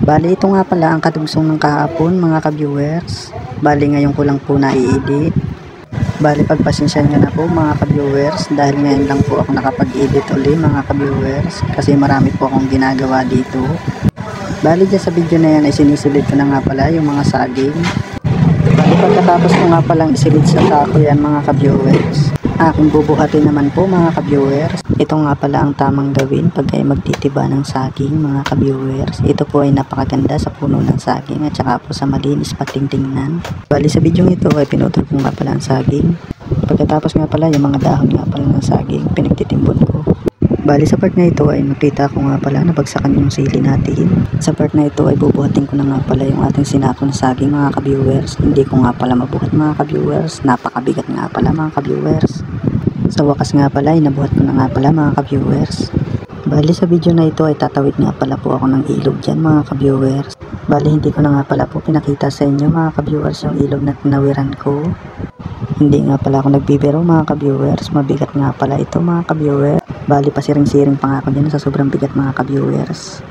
Bali ito nga pala ang kadugsong ng kahapon mga ka-viewers. Bali ngayon ko lang po na-i-edit. Bali pagpasensya nyo na po mga ka-viewers dahil ngayon lang po ako nakapag-edit uli mga ka-viewers kasi marami po akong ginagawa dito. Bali dyan sa video na yan ay sinisilid ko na nga pala yung mga saging. Bali pagkatapos ko nga palang isilid sa sako yan mga ka-viewers, aking bubuhatin naman po mga ka-viewers. Ito nga pala ang tamang gawin pag kayo magtitiba ng saging mga ka-viewers. Ito po ay napakaganda sa puno ng saging at saka po sa malinis pating tingnan. Bali sa video ito ay pinutol ko nga pala ang saging. Pagkatapos nga pala yung mga dahon nga pala ng saging pinagtitimbon ko. Bali sa part na ito ay nakita ko nga pala nabagsakan yung sili natin. Sa part na ito ay bubuhatin ko na nga pala yung ating sinako na saging mga ka-viewers. Hindi ko nga pala mabuhat mga ka-viewers. Napakabigat nga pala mga ka-viewers. Sa wakas nga pala ay nabuhat ko na nga pala mga ka-viewers. Bali sa video na ito ay tatawid nga pala po ako ng ilog dyan mga ka-viewers. Bali hindi ko na nga pala po pinakita sa inyo mga ka-viewers yung ilog na tinawiran ko. Hindi nga pala ako nagbibiro mga ka-viewers. Mabigat nga pala ito mga ka-viewers. Bali pasiring-siring pa nga ako dyan sa sobrang bigat mga ka-viewers.